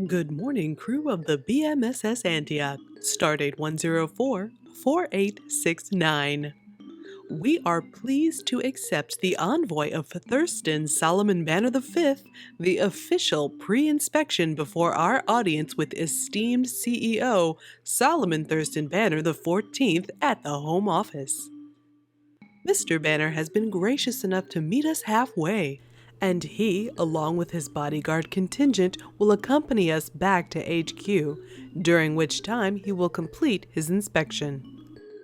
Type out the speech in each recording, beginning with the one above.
Good morning, crew of the BMSS Antioch, Stardate 104-4869. We are pleased to accept the envoy of Thurston Solomon Banner V, the official pre-inspection before our audience with esteemed CEO Solomon Thurston Banner XIV at the home office. Mr. Banner has been gracious enough to meet us halfway, and he, along with his bodyguard contingent, will accompany us back to HQ, during which time he will complete his inspection.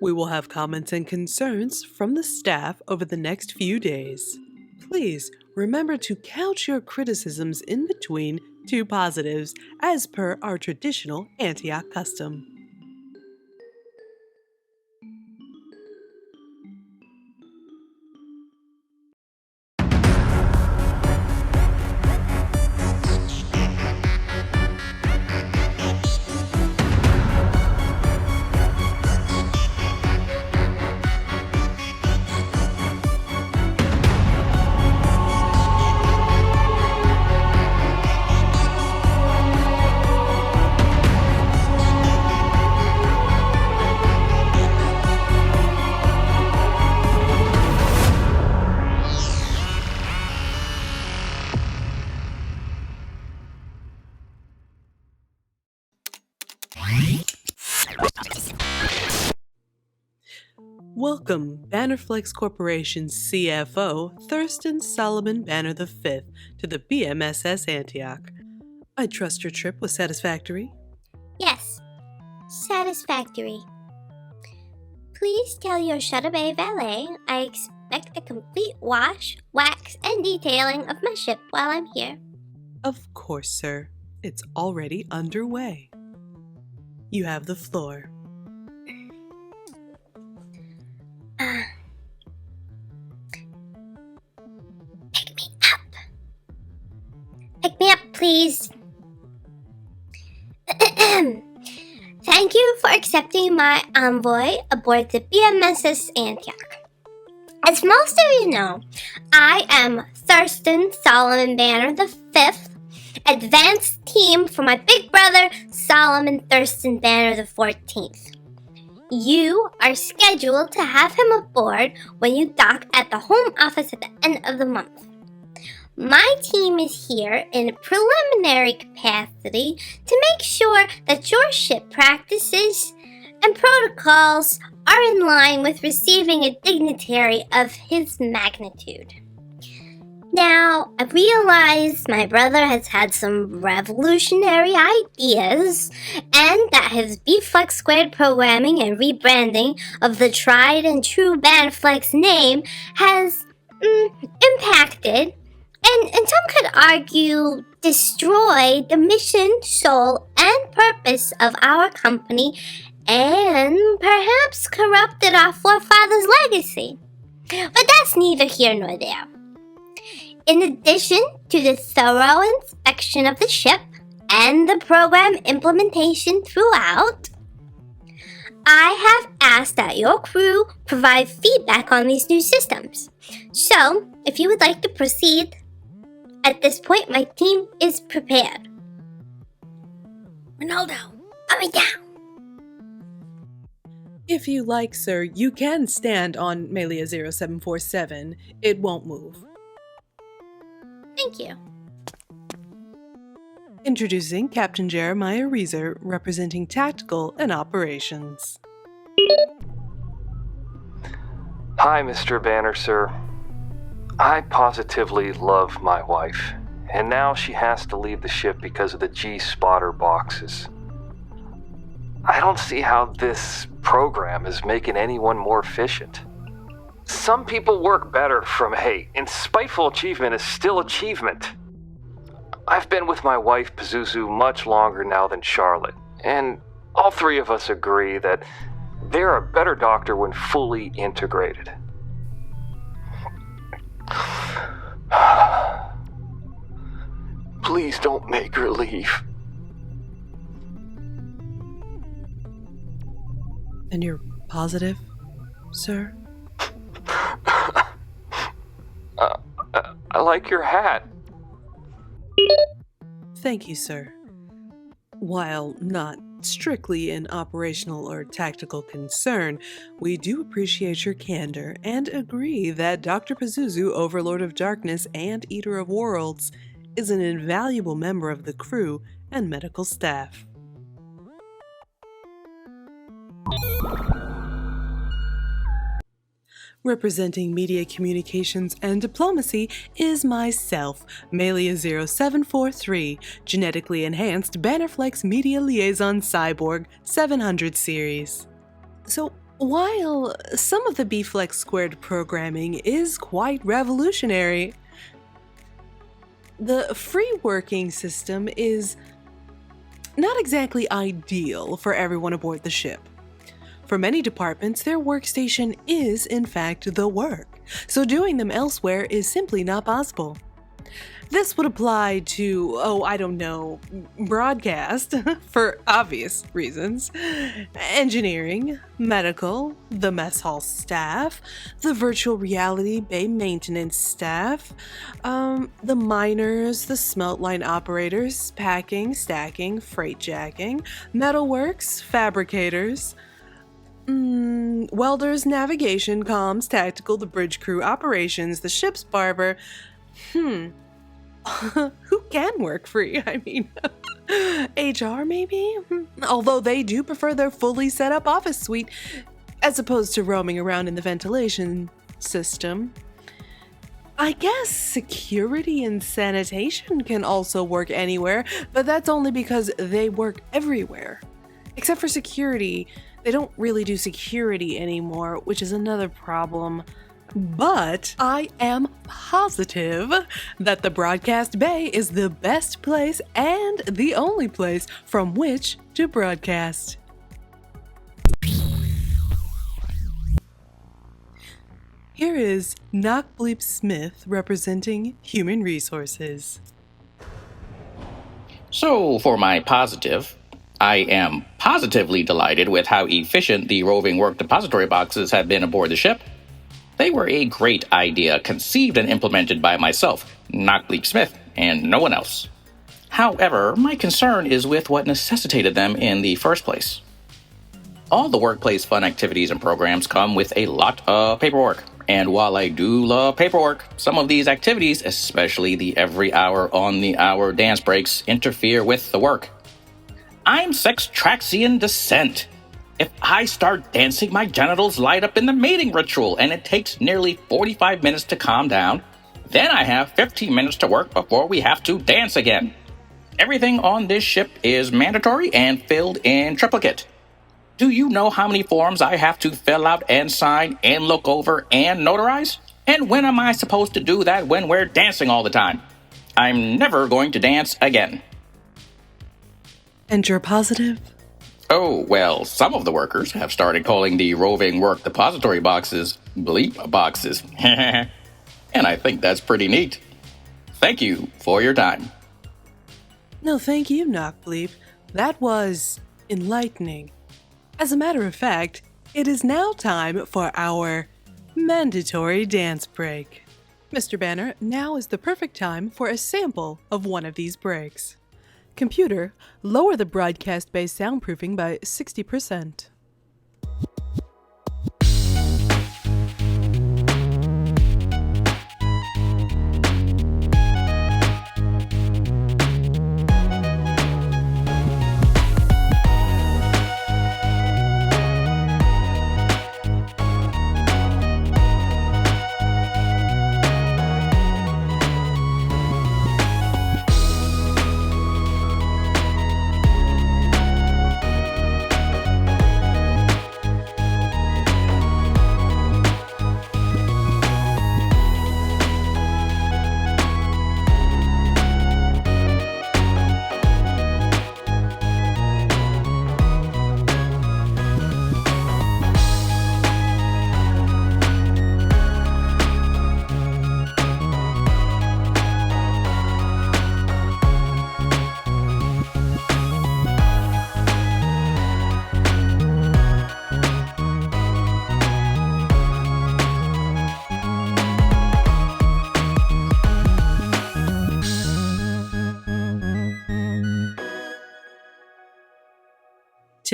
We will have comments and concerns from the staff over the next few days. Please remember to couch your criticisms in between two positives, as per our traditional Antioch custom. Welcome, Bannerflex Corporation CFO Thurston Solomon Banner V to the BMSS Antioch. I trust your trip was satisfactory? Yes, satisfactory. Please tell your Shuttle Bay valet I expect a complete wash, wax, and detailing of my ship while I'm here. Of course, sir. It's already underway. You have the floor. Pick me up. Pick me up, please. Thank you for accepting my envoy aboard the BMSS Antioch. As most of you know, I am Thurston Solomon Banner V, advanced team for my big brother Solomon Thurston Banner XIV. You are scheduled to have him aboard when you dock at the home office at the end of the month. My team is here in a preliminary capacity to make sure that your ship practices and protocols are in line with receiving a dignitary of his magnitude. Now, I realize my brother has had some revolutionary ideas, and that his B-Flexx Squared programming and rebranding of the tried and true Bannerflex name has impacted, and some could argue destroyed the mission, soul, and purpose of our company, and perhaps corrupted our forefathers' legacy. But that's neither here nor there. In addition to the thorough inspection of the ship and the program implementation throughout, I have asked that your crew provide feedback on these new systems. So, if you would like to proceed, at this point my team is prepared. Ronaldo, put me down. If you like, sir, you can stand on Melia 0747. It won't move. Thank you. Introducing Captain Jeremiah Reeser, representing Tactical and Operations. Hi, Mr. Banner, sir. I positively love my wife, and now she has to leave the ship because of the G-spotter boxes. I don't see how this program is making anyone more efficient. Some people work better from hate, and spiteful achievement is still achievement. I've been with my wife, Pazuzu, much longer now than Charlotte, and all three of us agree that they're a better doctor when fully integrated. Please don't make her leave. And you're positive, sir? I like your hat. Thank you, sir. While not strictly an operational or tactical concern, we do appreciate your candor and agree that Dr. Pazuzu, Overlord of Darkness and Eater of Worlds, is an invaluable member of the crew and medical staff. Representing media communications and diplomacy is myself, Malia0743, genetically enhanced Bannerflex Media Liaison Cyborg 700 series. So, while some of the B-Flexx Squared programming is quite revolutionary, the free working system is not exactly ideal for everyone aboard the ship. For many departments, their workstation is, in fact, the work, so doing them elsewhere is simply not possible. This would apply to, broadcast, for obvious reasons, engineering, medical, the mess hall staff, the virtual reality bay maintenance staff, the miners, the smelt line operators, packing, stacking, freight jacking, metalworks, fabricators, welders, navigation, comms, tactical, the bridge crew, operations, the ship's barber. Who can work free? I mean, HR maybe? Although they do prefer their fully set up office suite as opposed to roaming around in the ventilation system. I guess security and sanitation can also work anywhere, but that's only because they work everywhere. Except for security, they don't really do security anymore, which is another problem. But I am positive that the broadcast bay is the best place and the only place from which to broadcast. Here is Knockbleep Smith representing Human Resources. So, for my positive, I am positively delighted with how efficient the roving work depository boxes have been aboard the ship. They were a great idea, conceived and implemented by myself, Knockbleep Smith, and no one else. However, my concern is with what necessitated them in the first place. All the workplace fun activities and programs come with a lot of paperwork. And while I do love paperwork, some of these activities, especially the every hour on the hour dance breaks, interfere with the work. I'm Sextraxian descent. If I start dancing, my genitals light up in the mating ritual, and it takes nearly 45 minutes to calm down. Then I have 15 minutes to work before we have to dance again. Everything on this ship is mandatory and filled in triplicate. Do you know how many forms I have to fill out and sign and look over and notarize? And when am I supposed to do that when we're dancing all the time? I'm never going to dance again. And you're positive? Oh, well, some of the workers have started calling the roving work depository boxes bleep boxes. And I think that's pretty neat. Thank you for your time. No, thank you, Knockbleep. That was enlightening. As a matter of fact, it is now time for our mandatory dance break. Mr. Banner, now is the perfect time for a sample of one of these breaks. Computer, lower the broadcast-based soundproofing by 60%.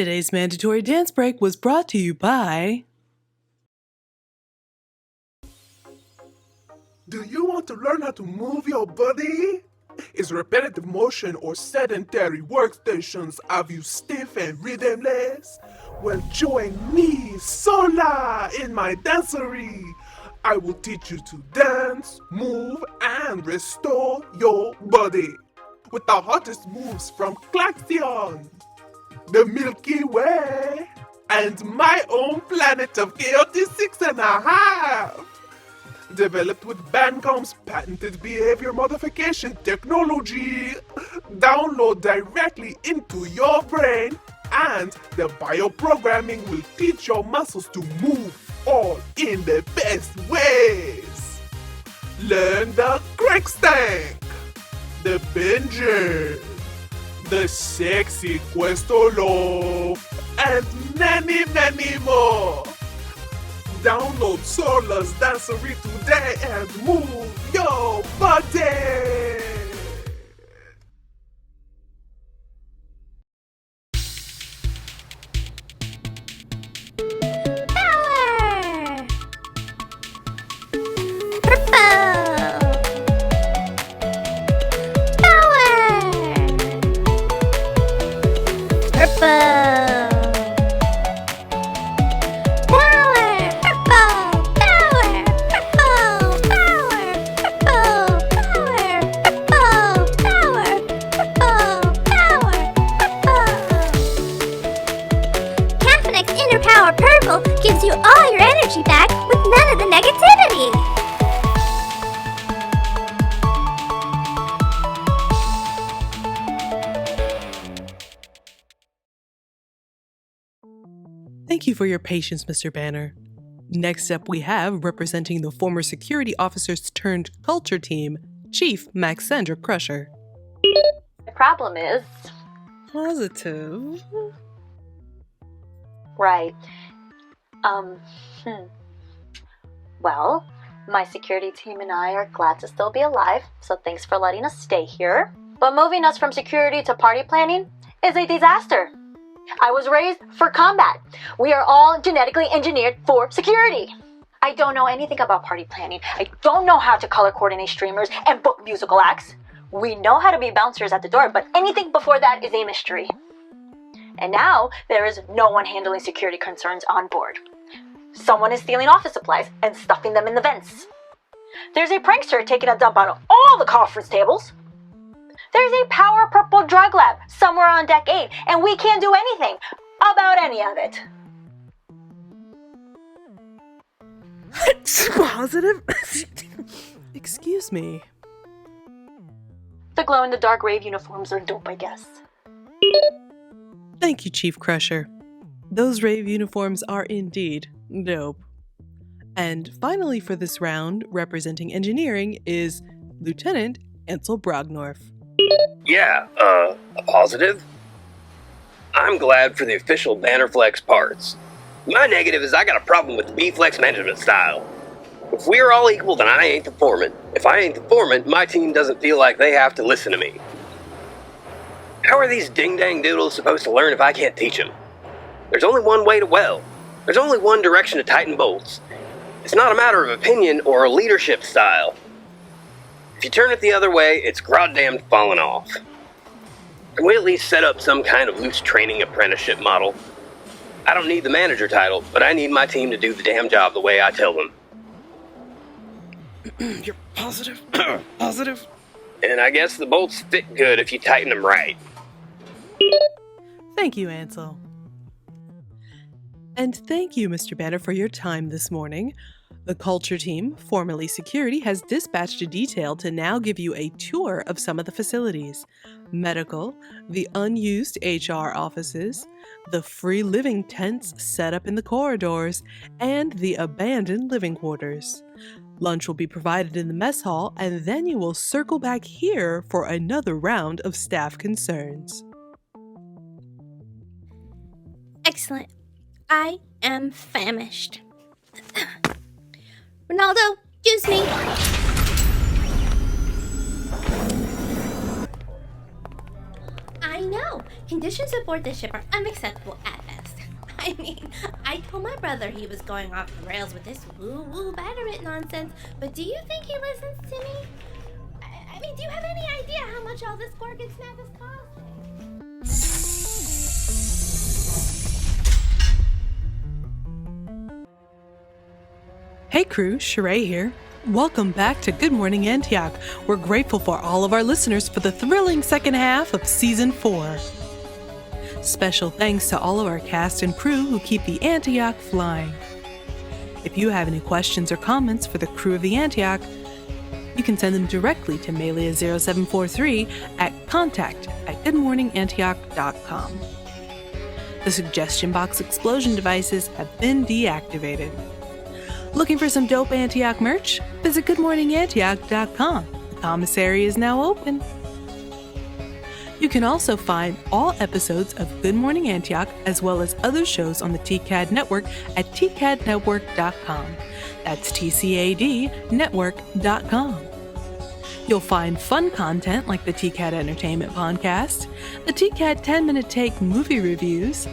Today's mandatory dance break was brought to you by... Do you want to learn how to move your body? Is repetitive motion or sedentary workstations have you stiff and rhythmless? Well, join me, Sola, in my dancery. I will teach you to dance, move, and restore your body with the hottest moves from Klaxion, the Milky Way, and my own planet of chaotic 6.5. Developed with Bancom's patented behavior modification technology. Download directly into your brain, and the bioprogramming will teach your muscles to move all in the best ways. Learn the crack stank, the binger, the sexy Questo loaf, and many, many more. Download Sola's Dancery today and move your body! Power! Purple! Power! Purple! Gives you all your energy back with none of the negativity. Thank you for your patience, Mr. Banner. Next up, we have, representing the former security officers turned culture team, Chief Maxandra Crusher. The problem is... Positive. Right. Well, my security team and I are glad to still be alive, so thanks for letting us stay here. But moving us from security to party planning is a disaster. I was raised for combat. We are all genetically engineered for security. I don't know anything about party planning. I don't know how to color coordinate streamers and book musical acts. We know how to be bouncers at the door, but anything before that is a mystery. And now, there is no one handling security concerns on board. Someone is stealing office supplies and stuffing them in the vents. There's a prankster taking a dump on all the conference tables. There's a power purple drug lab somewhere on deck 8, and we can't do anything about any of it. Positive? Excuse me. The glow-in-the-dark rave uniforms are dope, I guess. Thank you, Chief Crusher. Those rave uniforms are indeed dope. And finally for this round, representing engineering, is Lieutenant Ansel Brognorf. Yeah, a positive? I'm glad for the official Bannerflex parts. My negative is I got a problem with the B-Flexx management style. If we're all equal, then I ain't the foreman. If I ain't the foreman, my team doesn't feel like they have to listen to me. How are these ding-dang doodles supposed to learn if I can't teach them? There's only one way to weld. There's only one direction to tighten bolts. It's not a matter of opinion or a leadership style. If you turn it the other way, it's goddamn falling off. Can we at least set up some kind of loose training apprenticeship model? I don't need the manager title, but I need my team to do the damn job the way I tell them. You're positive? Positive? And I guess the bolts fit good if you tighten them right. Thank you, Ansel. And thank you, Mr. Banner, for your time this morning. The culture team, formerly security, has dispatched a detail to now give you a tour of some of the facilities. Medical, the unused HR offices, the free living tents set up in the corridors, and the abandoned living quarters. Lunch will be provided in the mess hall, and then you will circle back here for another round of staff concerns. Excellent. I am famished. Ronaldo, juice me. I I know. Conditions aboard the ship are unacceptable at best. I mean, I told my brother he was going off the rails with this woo-woo Bannerite nonsense, but do you think he listens to me? I mean, do you have any idea how much all this fork and snap is costing? Hey crew, Sheree here. Welcome back to Good Morning Antioch. We're grateful for all of our listeners for the thrilling second half of Season 4. Special thanks to all of our cast and crew who keep the Antioch flying. If you have any questions or comments for the crew of the Antioch, you can send them directly to Melia0743 at contact@goodmorningantioch.com. The suggestion box explosion devices have been deactivated. Looking for some dope Antioch merch? Visit goodmorningantioch.com. The commissary is now open. You can also find all episodes of Good Morning Antioch as well as other shows on the TCAD network at tcadnetwork.com. That's TCAD network.com. You'll find fun content like the TCAD Entertainment Podcast, the TCAD 10-Minute Take movie reviews,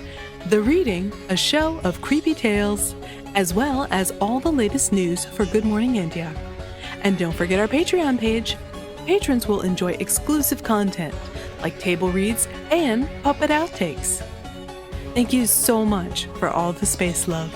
The Reading, a show of creepy tales, as well as all the latest news for Good Morning Antioch. And don't forget our Patreon page. Patrons will enjoy exclusive content like table reads and puppet outtakes. Thank you so much for all the space love.